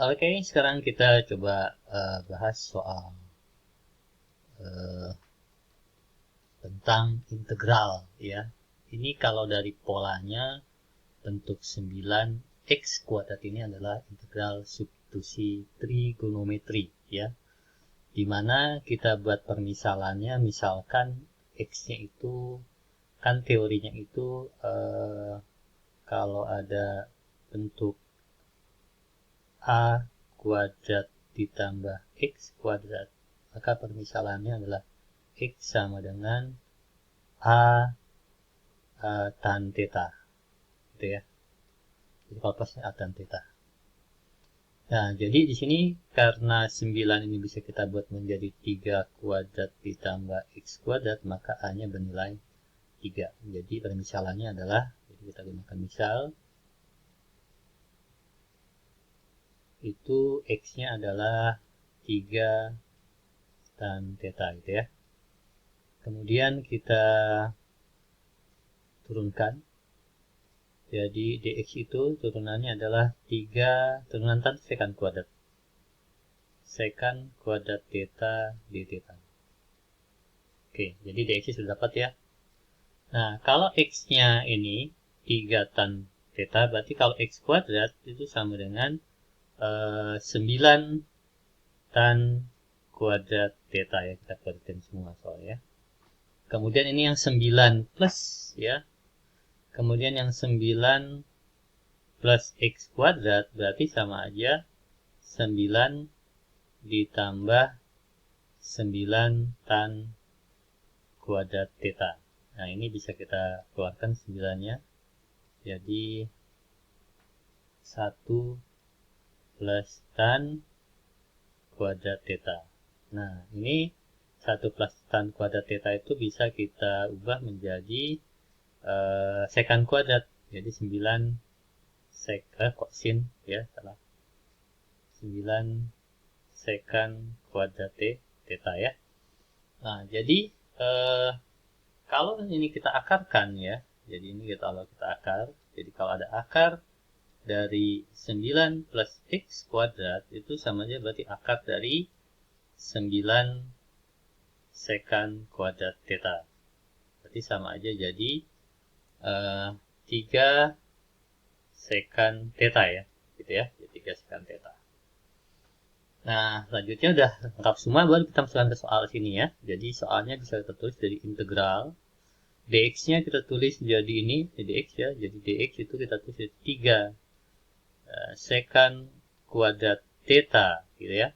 Oke, sekarang kita coba bahas soal eh, tentang integral ya. Ini kalau dari polanya bentuk 9 x kuadrat ini adalah integral substitusi trigonometri ya. Dimana kita buat permisalannya, misalkan x-nya itu kan teorinya itu kalau ada bentuk a kuadrat ditambah x kuadrat, maka permisalannya adalah x sama dengan a tan theta, gitu ya. Jadi kalau pasnya a tan theta. Nah, jadi di sini karena 9 ini bisa kita buat menjadi 3 kuadrat ditambah x kuadrat, maka a-nya bernilai 3. Jadi permisalannya adalah, jadi kita gunakan misal, itu x-nya adalah 3 tan theta gitu ya. Kemudian kita turunkan. Jadi dx itu turunannya adalah 3 turunan tan sekant kuadrat. Sekant kuadrat theta d theta. Oke, jadi dx sudah dapat ya. Nah, kalau x-nya ini 3 tan theta, berarti kalau x kuadrat itu sama dengan 9 tan kuadrat theta ya. Kita kuadratin semua soalnya. Kemudian ini yang 9 plus ya. Kemudian yang 9 plus x kuadrat berarti sama aja 9 ditambah 9 tan kuadrat theta. Nah, ini bisa kita keluarkan 9-nya. Jadi 1 plus tan kuadrat theta. Nah, ini 1 plus tan kuadrat theta itu bisa kita ubah menjadi sekant kuadrat. Jadi 9 kosin ya, salah. 9 sekant kuadrat theta ya. Nah, jadi kalau ini kita akarkan ya. Jadi ini kalau kita akar. Jadi kalau ada akar dari 9 plus x kuadrat itu sama aja berarti akar dari 9 sekant kuadrat theta. Berarti sama aja jadi 3 sekant theta ya. Gitu ya. Jadi 3 sekant theta. Nah, selanjutnya udah lengkap semua, baru kita masukkan ke soal sini ya. Jadi soalnya bisa kita tulis dari integral. Dx-nya kita tulis jadi ini, dx ya. Jadi dx itu kita tulis jadi 3 sekant kuadrat theta gitu ya.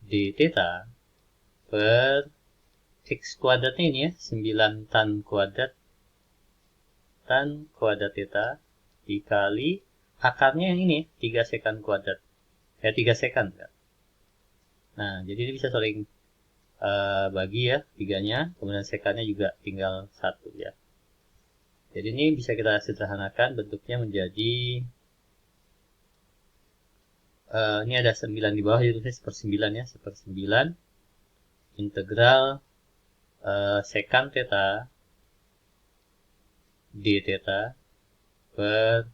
D theta per x kuadratnya ini ya, 9 tan kuadrat theta dikali akarnya yang ini 3 sekant kuadrat. Ya 3 sekant ya. Nah, jadi ini bisa saling bagi ya, 3-nya, kemudian sekannya juga tinggal 1 ya. Jadi ini bisa kita sederhanakan bentuknya menjadi ini ada 9 di bawah, jadi tulisnya 1/9 ya, 1/9 integral sekant theta d theta per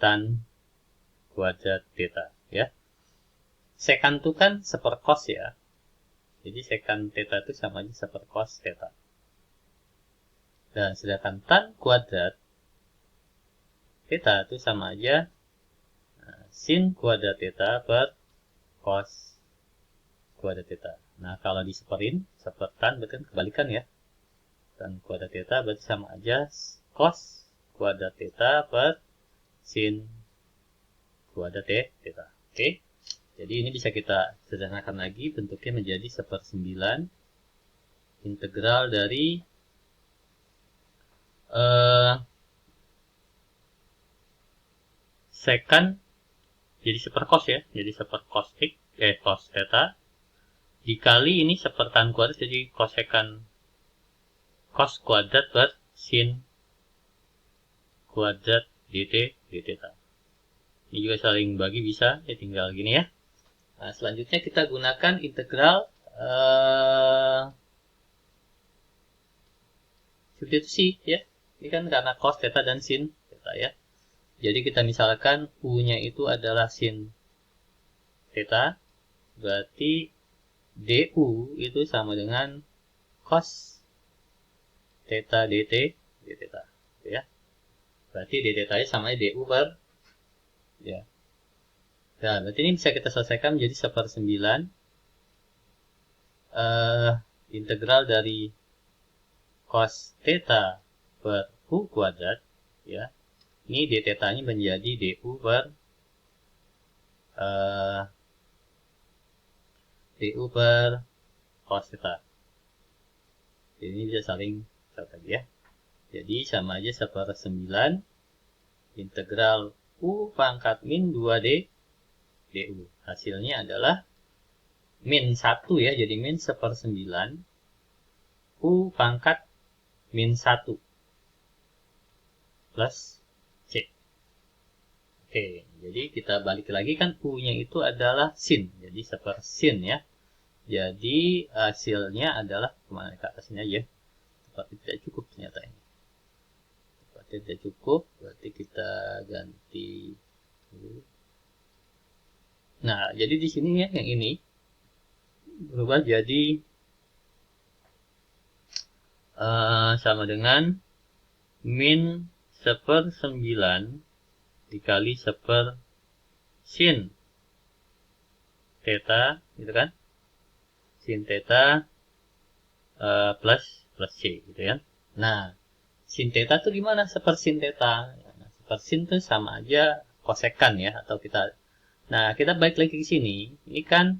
tan kuadrat theta ya. Sekant itu kan 1 cos ya. Jadi sekant theta itu sama aja 1 cos theta. Dan sedangkan tan kuadrat theta itu sama aja sin kuadrat theta per cos kuadrat theta. Nah, kalau diseperin, sepertan berarti kan kebalikan ya. Tan kuadrat theta berarti sama aja cos kuadrat theta per sin kuadrat theta. Oke. Jadi ini bisa kita sederhanakan lagi, bentuknya menjadi 1/9 integral dari sekant, jadi 1 cos ya, jadi 1 cos x, cos theta, dikali ini 1 tan kuadrat, jadi kosekant cos kuadrat per sin kuadrat dt d theta. Ini juga saling bagi bisa, ya tinggal gini ya. Nah, selanjutnya kita gunakan integral substitusi ya. Ini kan karena cos theta dan sin theta ya. Jadi kita misalkan U-nya itu adalah sin theta, berarti du itu sama dengan cos theta dt d theta, ya. Berarti d theta sama du per, ya. Nah, berarti ini bisa kita selesaikan menjadi 1/9 integral dari cos theta per u kuadrat, ya. Ini d theta-nya menjadi du per cos theta. Jadi ini bisa saling tadi, ya. Jadi sama aja 1/9 integral u pangkat min 2d du. Hasilnya adalah min 1, ya. Jadi min 1/9 u pangkat min 1 plus c. Oke, jadi kita balik lagi, kan u-nya itu adalah sin. Jadi sepersin, ya. Jadi hasilnya adalah, kemana ke atasnya aja. Tapi tidak cukup ternyata ini. Tidak cukup, berarti kita ganti. Nah, jadi di sini, ya, yang ini berubah jadi sama dengan min 1/9 dikali sin theta, gitu kan? Sin theta plus c, gitu ya. Nah, sin theta itu gimana? Sepersin theta. Nah, sepersin itu sama aja kosekan, ya, atau kita. Nah, kita balik lagi ke sini. Ini kan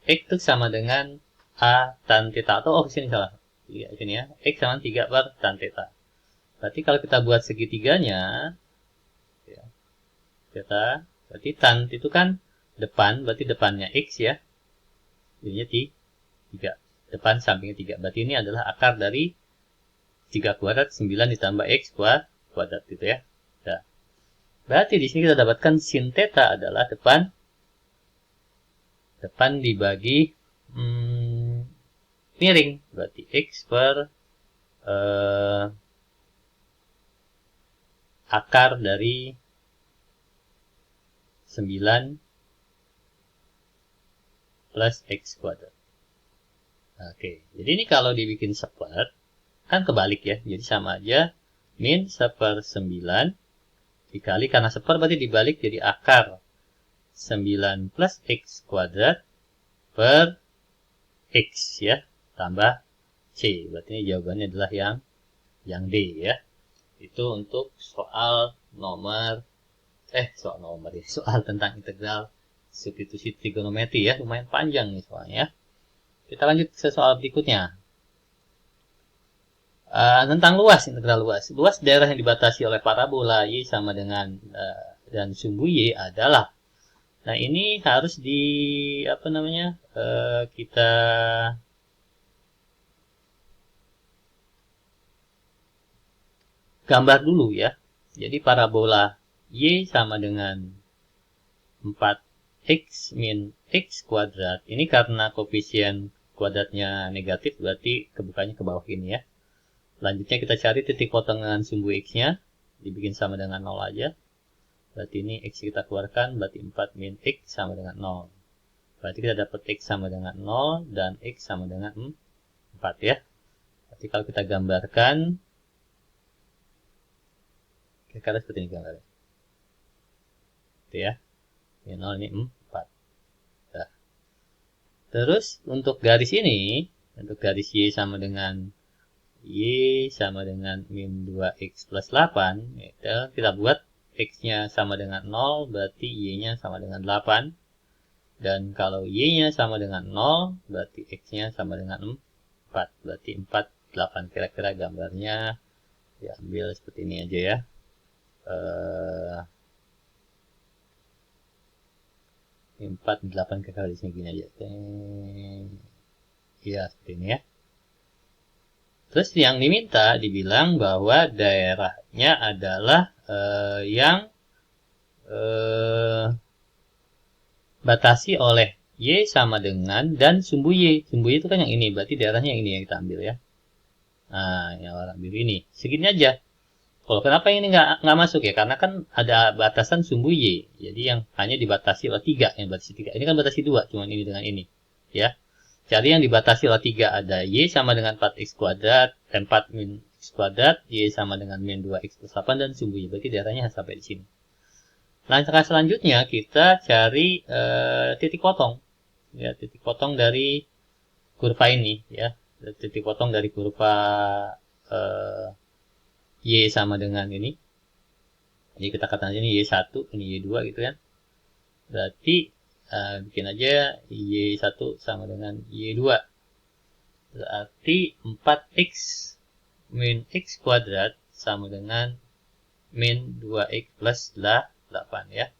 x itu sama dengan a tan theta, atau sini salah. Iya, sini, ya. X sama 3 per tan theta. Berarti kalau kita buat segitiganya, ya, theta, berarti tan itu kan depan, berarti depannya x, ya. Jadinya 3. Depan sampingnya 3. Berarti ini adalah akar dari 3 kuadrat 9 ditambah x kuadrat, gitu, ya. Nah, berarti di sini kita dapatkan sin theta adalah depan dibagi miring, berarti x per akar dari 9 plus x kuadrat. Oke, jadi ini kalau dibikin seper, kan kebalik, ya. Jadi sama aja min 1/9 dikali, karena seper berarti dibalik, jadi akar 9 plus x kuadrat per x, ya, tambah c. Berarti ini jawabannya adalah yang D, ya. Itu untuk soal nomor soal tentang integral substitusi trigonometri, ya. Lumayan panjang nih soalnya. Kita lanjut ke soal berikutnya. Tentang luas, integral luas. Luas daerah yang dibatasi oleh parabola y sama dengan dan sumbu y adalah. Nah, ini harus kita gambar dulu, ya. Jadi parabola y sama dengan 4x min x kuadrat. Ini karena koefisien kuadratnya negatif, berarti kebukanya ke bawah ini, ya. Selanjutnya kita cari titik potongan sumbu x-nya, dibikin sama dengan 0 aja. Berarti ini x kita keluarkan, berarti 4 min x sama dengan 0. Berarti kita dapat x sama dengan 0 dan x sama dengan 4, ya. Berarti kalau kita gambarkan, kira-kira seperti ini gambarnya. Itu, ya. Ini 0, ini 4. Nah. Terus untuk garis ini, untuk garis y sama dengan min 2x plus 8, ya, kita buat x-nya sama dengan 0, berarti y-nya sama dengan 8. Dan kalau y-nya sama dengan 0, berarti x-nya sama dengan 4. Berarti 4, 8. Kira-kira gambarnya diambil seperti ini aja, ya. 4, 8 kira-kira di sini gini aja. Iya, seperti ini, ya. Terus yang diminta dibilang bahwa daerahnya adalah yang batasi oleh y sama dengan dan sumbu y. Sumbu y itu kan yang ini, berarti daerahnya yang ini yang kita ambil, ya. Nah, yang warna biru ini. Segini aja. Kalau kenapa ini nggak masuk ya? Karena kan ada batasan sumbu Y. Jadi yang hanya dibatasi oleh 3. Yang batasi 3. Ini kan batasi 2. Cuman ini dengan ini. Ya. Jadi yang dibatasi oleh 3 ada Y sama dengan 4X kuadrat. 4 min X kuadrat. Y sama dengan min 2X plus 8. Dan sumbu Y. Berarti daerahnya sampai di sini. Langkah selanjutnya kita cari titik potong. Ya, titik potong dari kurva ini. Ya. Titik potong dari kurva Y sama dengan ini. Jadi kita katakan ini Y1, ini Y2 gitu kan. Berarti bikin aja Y1 sama dengan Y2. Berarti 4X min X kuadrat sama dengan min 2X plus 8 ya.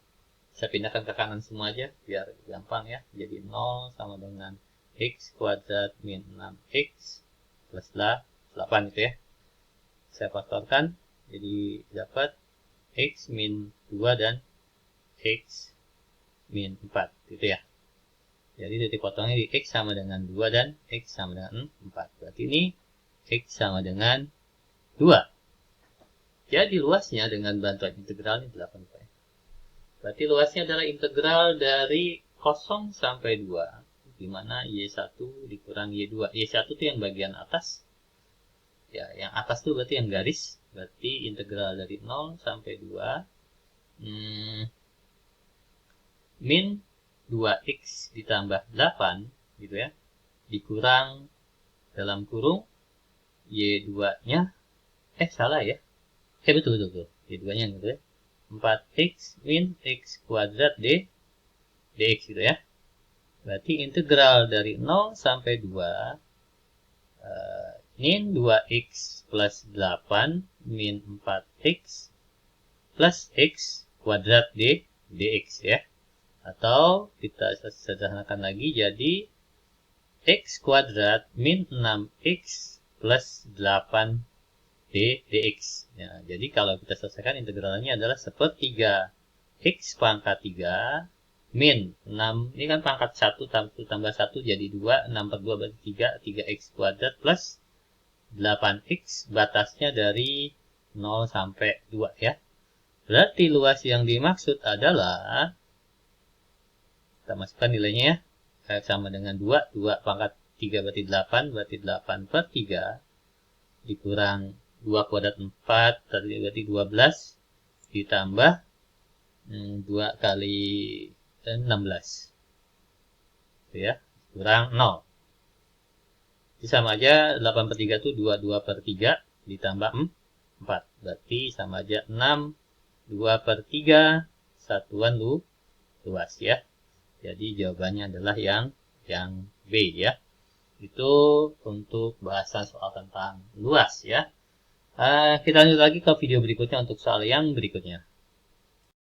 Saya pindahkan ke kanan semua aja biar gampang ya. Jadi 0 sama dengan X kuadrat min 6X plus 8 itu ya. Saya faktorkan, jadi dapat X min 2 dan X min 4, gitu ya. Jadi titik potongnya di X sama dengan 2 dan X sama dengan 4. Berarti ini X sama dengan 2. Jadi luasnya dengan bantuan integral ini 8 pi. Berarti luasnya adalah integral dari 0 sampai 2, di mana Y1 dikurang Y2. Y1 itu yang bagian atas. Ya, yang atas itu berarti yang garis. Berarti integral dari 0 sampai 2 min 2x ditambah 8 gitu ya, dikurang dalam kurung Y2-nya salah ya. Betul. Y2-nya gitu ya. 4x min x kuadrat dx gitu ya. Berarti integral dari 0 sampai 2 min 2x plus 8 min 4x plus x kuadrat dx ya. Atau kita sederhanakan lagi jadi x kuadrat min 6x plus 8 dx. Ya, jadi kalau kita selesaikan integralnya adalah sepertiga x pangkat 3 min 6, ini kan pangkat 1 tambah 1 jadi 2, 6 per 2 berarti 3, 3x kuadrat plus 8x, batasnya dari 0 sampai 2 ya. Berarti luas yang dimaksud adalah, kita masukkan nilainya ya, sama dengan 2, 2 pangkat 3 berarti 8, berarti 8 per 3 dikurang 2 kuadrat 4, berarti 12, ditambah 2 kali 16. Itu ya, kurang 0. Jadi sama aja 8 per 3 itu 2 per 3 ditambah 4. Berarti sama aja 6, 2 per 3, satuan luas ya. Jadi jawabannya adalah yang B ya. Itu untuk bahasan soal tentang luas ya. Kita lanjut lagi ke video berikutnya untuk soal yang berikutnya.